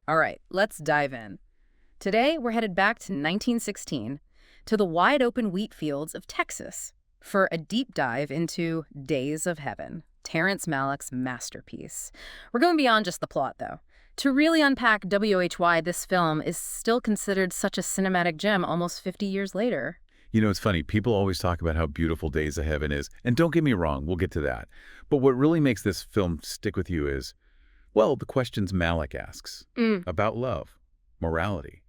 All right, let's dive in. Today, we're headed back to 1916 to the wide-open wheat fields of Texas for a deep dive into Days of Heaven, Terrence Malick's masterpiece. We're going beyond just the plot, though. To really unpack why this film is still considered such a cinematic gem almost 50 years later. You know, it's funny. People always talk about how beautiful Days of Heaven is. And don't get me wrong, we'll get to that. But what really makes this film stick with you is, well, the questions Malick asks about love, morality,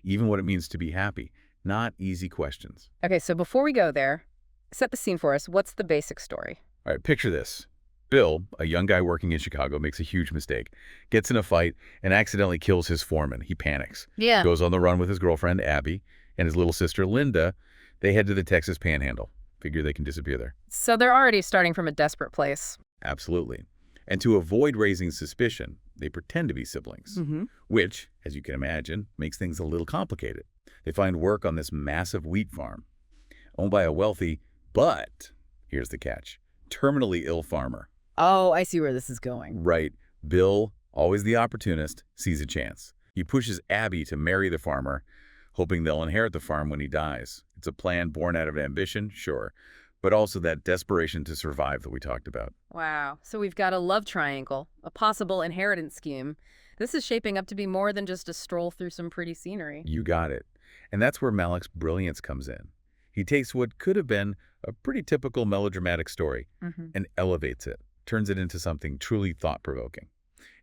even what it means to be happy. Not easy questions. Okay, so before we go there, set the scene for us. What's the basic story? All right, picture this. Bill, a young guy working in Chicago, makes a huge mistake, gets in a fight, and accidentally kills his foreman. He panics. Yeah. Goes on the run with his girlfriend, Abby, and his little sister, Linda. They head to the Texas Panhandle. Figure they can disappear there. So they're already starting from a desperate place. Absolutely. And to avoid raising suspicion, they pretend to be siblings, which, as you can imagine, makes things a little complicated. They find work on this massive wheat farm, owned by a wealthy, but, here's the catch, terminally ill farmer. Oh, I see where this is going. Right. Bill, always the opportunist, sees a chance. He pushes Abby to marry the farmer, hoping they'll inherit the farm when he dies. It's a plan born out of ambition, sure, but also that desperation to survive that we talked about. Wow. So we've got a love triangle, a possible inheritance scheme. This is shaping up to be more than just a stroll through some pretty scenery. You got it. And that's where Malick's brilliance comes in. He takes what could have been a pretty typical melodramatic story and elevates it, turns it into something truly thought-provoking.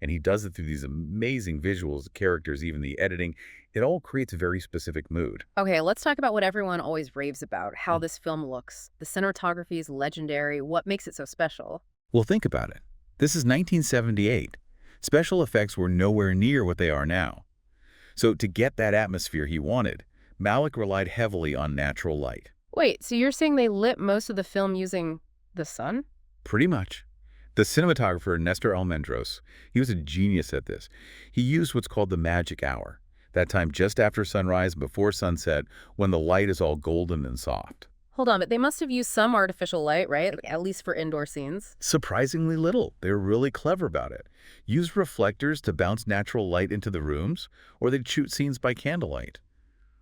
And he does it through these amazing visuals, the characters, even the editing. It all creates a very specific mood. Okay, let's talk about what everyone always raves about, how this film looks. The cinematography is legendary. What makes it so special? Well, think about it. This is 1978. Special effects were nowhere near what they are now. So to get that atmosphere he wanted, Malick relied heavily on natural light. Wait, so you're saying they lit most of the film using the sun? Pretty much. The cinematographer, Nestor Almendros, he was a genius at this. He used what's called the magic hour, that time just after sunrise and before sunset when the light is all golden and soft. Hold on, but they must have used some artificial light, right? At least for indoor scenes. Surprisingly little. They were really clever about it. Used reflectors to bounce natural light into the rooms, or they'd shoot scenes by candlelight.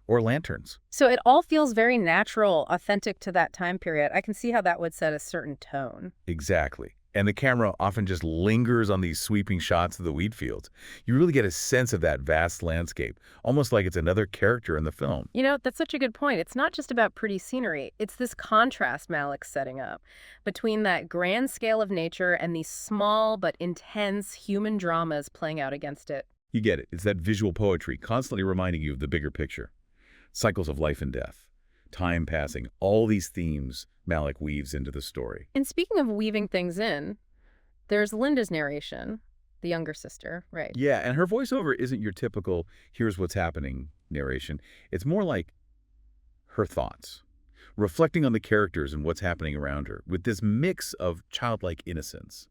Or lanterns. So it all feels very natural, authentic to that time period. I can see how that would set a certain tone. Exactly. And the camera often just lingers on these sweeping shots of the wheat fields. You really get a sense of that vast landscape, almost like it's another character in the film. You know, that's such a good point. It's not just about pretty scenery. It's this contrast Malick's setting up between that grand scale of nature and these small but intense human dramas playing out against it. You get it. It's that visual poetry constantly reminding you of the bigger picture. Cycles of life and death, time passing, all these themes Malick weaves into the story. And speaking of weaving things in, there's Linda's narration, the younger sister, right? Yeah, and her voiceover isn't your typical, here's what's happening narration. It's more like her thoughts, reflecting on the characters and what's happening around her, with this mix of childlike innocence,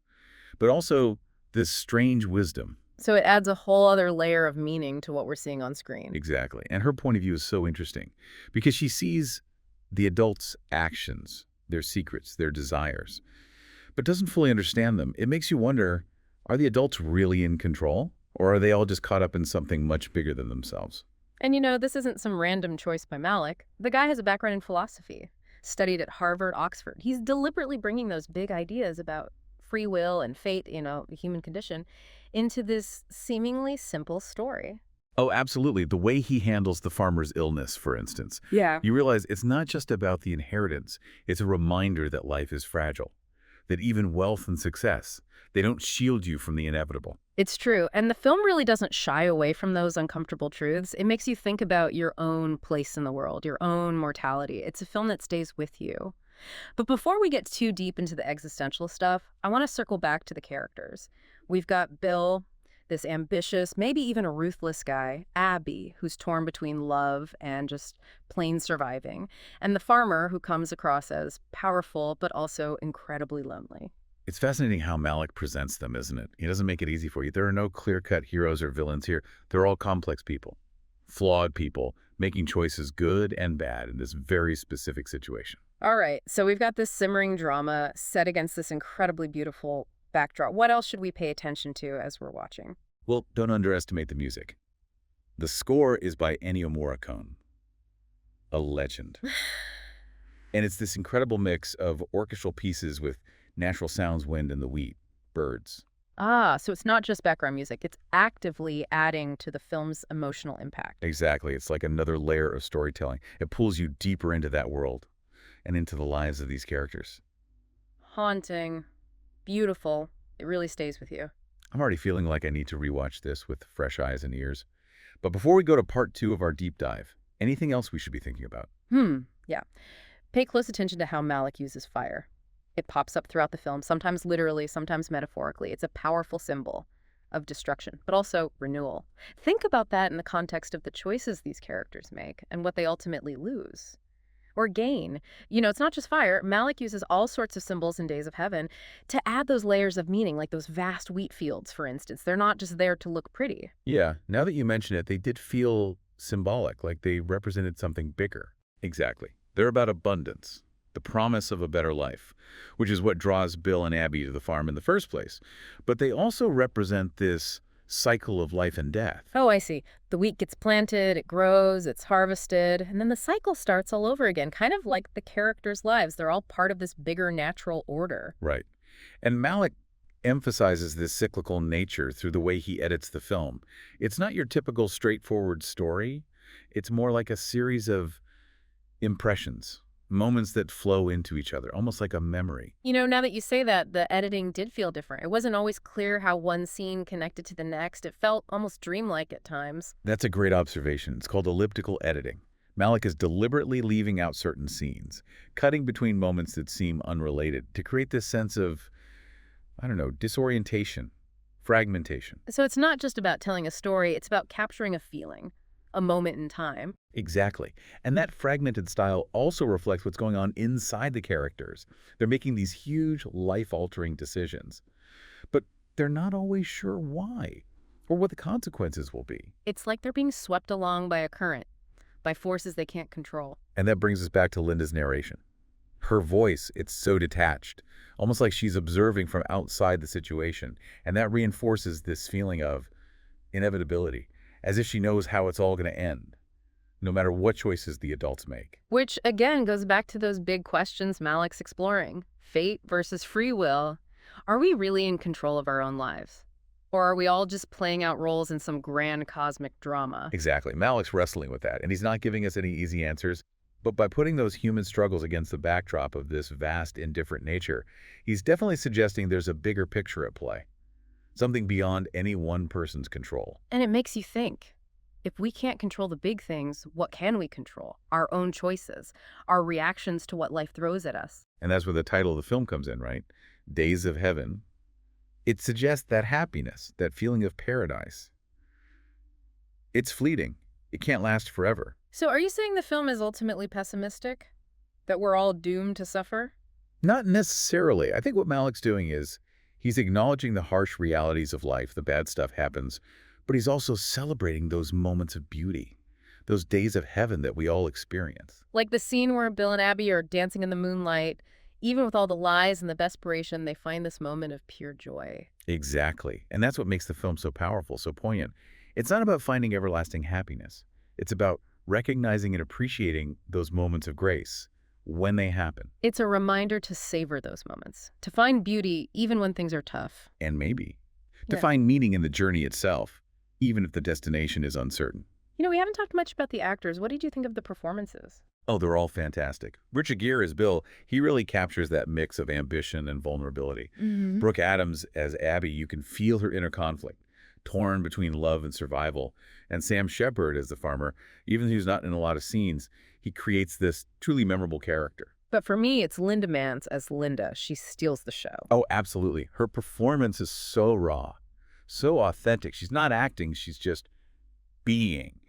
but also this strange wisdom. So it adds a whole other layer of meaning to what we're seeing on screen. Exactly. And her point of view is so interesting because she sees the adults' actions, their secrets, their desires, but doesn't fully understand them. It makes you wonder, are the adults really in control? Or are they all just caught up in something much bigger than themselves? And you know, this isn't some random choice by Malick. The guy has a background in philosophy, studied at Harvard, Oxford. He's deliberately bringing those big ideas about free will and fate, you know, the human condition, into this seemingly simple story. Oh, absolutely. The way he handles the farmer's illness, for instance. Yeah. You realize it's not just about the inheritance. It's a reminder that life is fragile, that even wealth and success, they don't shield you from the inevitable. It's true. And the film really doesn't shy away from those uncomfortable truths. It makes you think about your own place in the world, your own mortality. It's a film that stays with you. But before we get too deep into the existential stuff, I want to circle back to the characters. We've got Bill, this ambitious, maybe even a ruthless guy, Abby, who's torn between love and just plain surviving, and the farmer who comes across as powerful but also incredibly lonely. It's fascinating how Malick presents them, isn't it? He doesn't make it easy for you. There are no clear-cut heroes or villains here. They're all complex people, flawed people, making choices good and bad in this very specific situation. All right, so we've got this simmering drama set against this incredibly beautiful backdrop. What else should we pay attention to as we're watching? Well, don't underestimate the music. The score is by Ennio Morricone, a legend. And it's this incredible mix of orchestral pieces with natural sounds, wind, and the wheat, birds. Ah, so it's not just background music. It's actively adding to the film's emotional impact. Exactly. It's like another layer of storytelling. It pulls you deeper into that world and into the lives of these characters. Haunting, beautiful. It really stays with you. I'm already feeling like I need to rewatch this with fresh eyes and ears. But before we go to part 2 of our deep dive, anything else we should be thinking about? Yeah. Pay close attention to how Malick uses fire. It pops up throughout the film, sometimes literally, sometimes metaphorically. It's a powerful symbol of destruction, but also renewal. Think about that in the context of the choices these characters make and what they ultimately lose or gain. It's not just fire. Malick uses all sorts of symbols in Days of Heaven to add those layers of meaning, like those vast wheat fields, for instance. They're not just there to look pretty. Yeah, now that you mention it, they did feel symbolic, like they represented something bigger. Exactly. They're about abundance, the promise of a better life, which is what draws Bill and Abby to the farm in the first place. But they also represent this cycle of life and death. Oh, I see. The wheat gets planted, it grows, it's harvested, and then the cycle starts all over again, kind of like the characters' lives. They're all part of this bigger natural order. Right. And Malick emphasizes this cyclical nature through the way he edits the film. It's not your typical straightforward story. It's more like a series of impressions, moments that flow into each other, almost like a memory. Now that you say that, the editing did feel different. It wasn't always clear how one scene connected to the next. It felt almost dreamlike at times. That's a great observation. It's called elliptical editing. Malick is deliberately leaving out certain scenes, cutting between moments that seem unrelated to create this sense of, I don't know, disorientation, fragmentation. So it's not just about telling a story, it's about capturing a feeling, a moment in time. Exactly. And that fragmented style also reflects what's going on inside the characters. They're making these huge, life-altering decisions. But they're not always sure why or what the consequences will be. It's like they're being swept along by a current, by forces they can't control. And that brings us back to Linda's narration. Her voice, it's so detached, almost like she's observing from outside the situation. And that reinforces this feeling of inevitability, as if she knows how it's all going to end, no matter what choices the adults make. Which, again, goes back to those big questions Malick's exploring. Fate versus free will. Are we really in control of our own lives? Or are we all just playing out roles in some grand cosmic drama? Exactly. Malick's wrestling with that, and he's not giving us any easy answers. But by putting those human struggles against the backdrop of this vast, indifferent nature, he's definitely suggesting there's a bigger picture at play, something beyond any one person's control. And it makes you think. If we can't control the big things, what can we control? Our own choices, our reactions to what life throws at us. And that's where the title of the film comes in, right? Days of Heaven. It suggests that happiness, that feeling of paradise. It's fleeting. It can't last forever. So are you saying the film is ultimately pessimistic? That we're all doomed to suffer? Not necessarily. I think what Malick's doing is he's acknowledging the harsh realities of life, the bad stuff happens, but he's also celebrating those moments of beauty, those days of heaven that we all experience. Like the scene where Bill and Abby are dancing in the moonlight. Even with all the lies and the desperation, they find this moment of pure joy. Exactly. And that's what makes the film so powerful, so poignant. It's not about finding everlasting happiness. It's about recognizing and appreciating those moments of grace when they happen. It's a reminder to savor those moments, to find beauty even when things are tough. And maybe to Yeah. find meaning in the journey itself, even if the destination is uncertain. We haven't talked much about the actors. What did you think of the performances? Oh, they're all fantastic. Richard Gere as Bill, he really captures that mix of ambition and vulnerability. Brooke Adams as Abby, you can feel her inner conflict, torn between love and survival. And Sam Shepard as the farmer, even though he's not in a lot of scenes, he creates this truly memorable character. But for me, it's Linda Mance as Linda. She steals the show. Oh, absolutely. Her performance is so raw, so authentic. She's not acting, she's just being.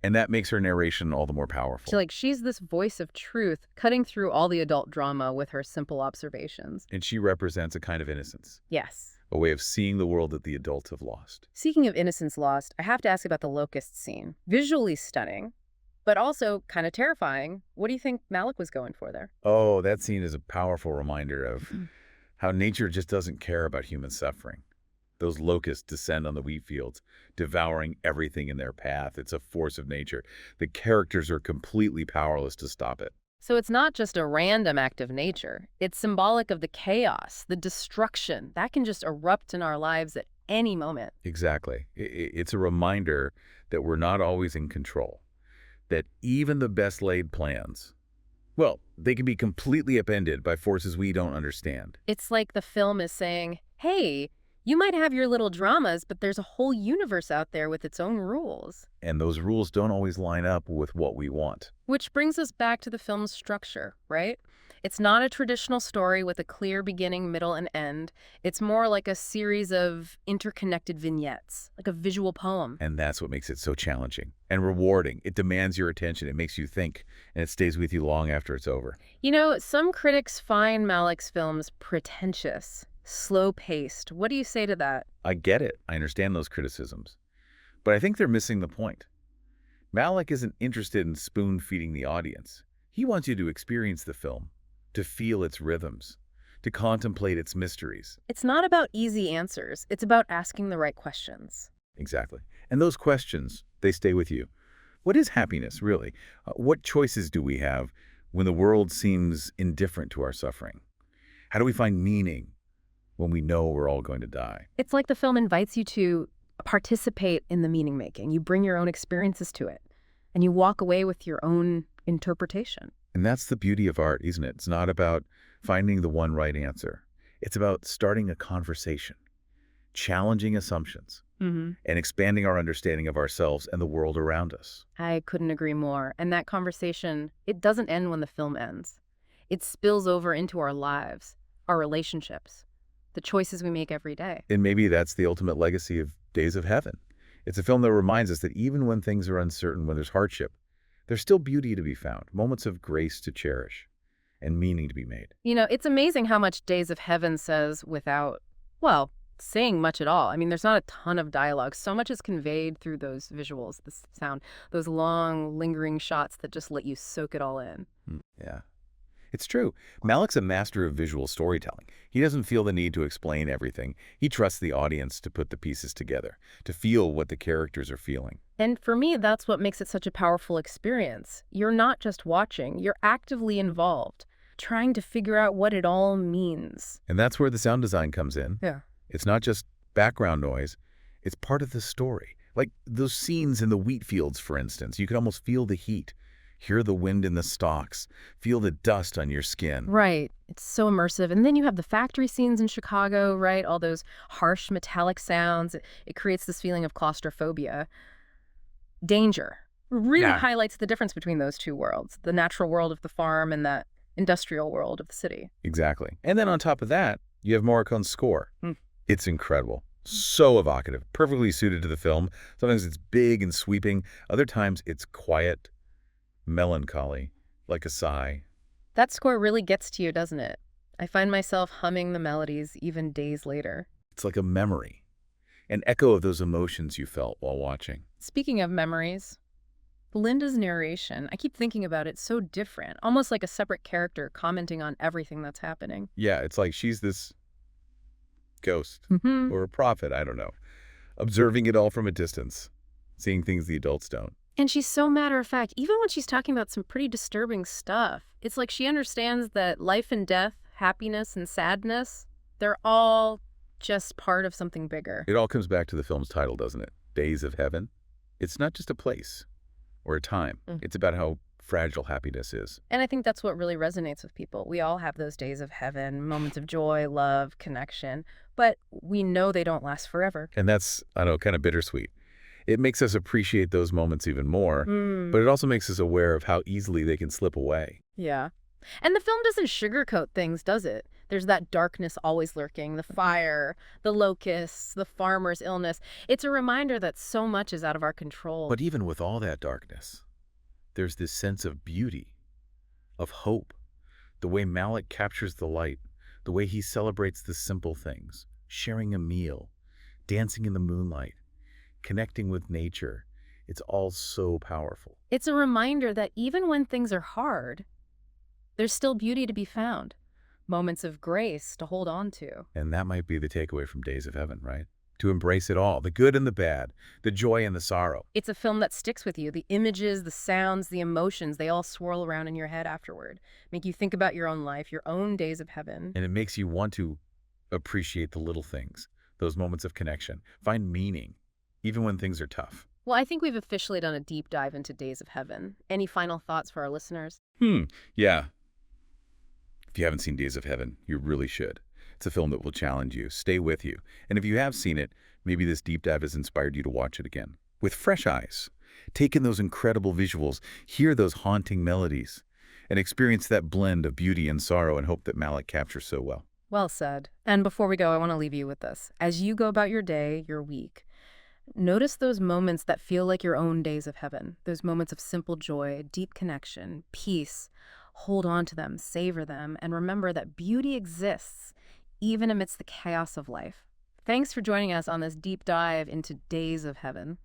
And that makes her narration all the more powerful. She's this voice of truth, cutting through all the adult drama with her simple observations. And she represents a kind of innocence, Yes. a way of seeing the world that the adults have lost. Speaking of innocence lost, I have to ask about the locust scene. Visually stunning, but also kind of terrifying. What do you think Malick was going for there? Oh, that scene is a powerful reminder of how nature just doesn't care about human suffering. Those locusts descend on the wheat fields, devouring everything in their path. It's a force of nature. The characters are completely powerless to stop it. So it's not just a random act of nature. It's symbolic of the chaos, the destruction that can just erupt in our lives at any moment. Exactly. It's a reminder that we're not always in control, that even the best laid plans, well, they can be completely upended by forces we don't understand. It's like the film is saying, hey, you might have your little dramas, but there's a whole universe out there with its own rules. And those rules don't always line up with what we want. Which brings us back to the film's structure, right? It's not a traditional story with a clear beginning, middle, and end. It's more like a series of interconnected vignettes, like a visual poem. And that's what makes it so challenging and rewarding. It demands your attention. It makes you think, and it stays with you long after it's over. You know, some critics find Malick's films pretentious, slow-paced. What do you say to that? I get it. I understand those criticisms. But I think they're missing the point. Malick isn't interested in spoon-feeding the audience. He wants you to experience the film, to feel its rhythms, to contemplate its mysteries. It's not about easy answers. It's about asking the right questions. Exactly. And those questions, they stay with you. What is happiness, really? What choices do we have when the world seems indifferent to our suffering? How do we find meaning when we know we're all going to die? It's like the film invites you to participate in the meaning-making. You bring your own experiences to it, and you walk away with your own interpretation. And that's the beauty of art, isn't it? It's not about finding the one right answer. It's about starting a conversation, challenging assumptions, and expanding our understanding of ourselves and the world around us. I couldn't agree more. And that conversation, it doesn't end when the film ends. It spills over into our lives, our relationships, the choices we make every day. And maybe that's the ultimate legacy of Days of Heaven. It's a film that reminds us that even when things are uncertain, when there's hardship, there's still beauty to be found, moments of grace to cherish, and meaning to be made. You know, it's amazing how much Days of Heaven says without, well, saying much at all. I mean, there's not a ton of dialogue. So much is conveyed through those visuals, the sound, those long, lingering shots that just let you soak it all in. Yeah. It's true. Malick's a master of visual storytelling. He doesn't feel the need to explain everything. He trusts the audience to put the pieces together, to feel what the characters are feeling. And for me, that's what makes it such a powerful experience. You're not just watching, you're actively involved, trying to figure out what it all means. And that's where the sound design comes in. Yeah. It's not just background noise. It's part of the story. Like those scenes in the wheat fields, for instance. You can almost feel the heat, hear the wind in the stalks, feel the dust on your skin. Right. It's so immersive. And then you have the factory scenes in Chicago, right? All those harsh metallic sounds. It creates this feeling of claustrophobia. Danger. Really highlights the difference between those two worlds, the natural world of the farm and that industrial world of the city. Exactly. And then on top of that, you have Morricone's score. It's incredible. So evocative, perfectly suited to the film. Sometimes it's big and sweeping. Other times it's quiet, melancholy, like a sigh. That score really gets to you, doesn't it? I find myself humming the melodies even days later. It's like a memory, an echo of those emotions you felt while watching. Speaking of memories, Linda's narration, I keep thinking about it, so different, almost like a separate character commenting on everything that's happening. Yeah, it's like she's this ghost or a prophet, I don't know, observing it all from a distance, seeing things the adults don't. And she's so matter-of-fact, even when she's talking about some pretty disturbing stuff. It's like she understands that life and death, happiness and sadness, they're all just part of something bigger. It all comes back to the film's title, doesn't it? Days of Heaven. It's not just a place or a time. It's about how fragile happiness is. And I think that's what really resonates with people. We all have those days of heaven, moments of joy, love, connection, but we know they don't last forever. And that's, I know, kind of bittersweet. It makes us appreciate those moments even more, but it also makes us aware of how easily they can slip away. Yeah. And the film doesn't sugarcoat things, does it? There's that darkness always lurking, the fire, the locusts, the farmer's illness. It's a reminder that so much is out of our control. But even with all that darkness, there's this sense of beauty, of hope. The way Malick captures the light, the way he celebrates the simple things, sharing a meal, dancing in the moonlight, connecting with nature. It's all so powerful. It's a reminder that even when things are hard, there's still beauty to be found, moments of grace to hold on to. And that might be the takeaway from Days of Heaven, right? to embrace it all, the good and the bad, the joy and the sorrow. It's a film that sticks with you. The images, the sounds, the emotions, they all swirl around in your head afterward. Make you think about your own life, your own days of heaven. And it makes you want to appreciate the little things, those moments of connection, find meaning, even when things are tough. Well, I think we've officially done a deep dive into Days of Heaven. Any final thoughts for our listeners? Yeah. If you haven't seen Days of Heaven, you really should. It's a film that will challenge you, stay with you. And if you have seen it, maybe this deep dive has inspired you to watch it again. With fresh eyes, take in those incredible visuals, hear those haunting melodies, and experience that blend of beauty and sorrow and hope that Malick captures so well. Well said. And before we go, I want to leave you with this. As you go about your day, your week, notice those moments that feel like your own days of heaven, those moments of simple joy, deep connection, peace. Hold on to them, savor them, and remember that beauty exists even amidst the chaos of life. Thanks for joining us on this deep dive into Days of Heaven.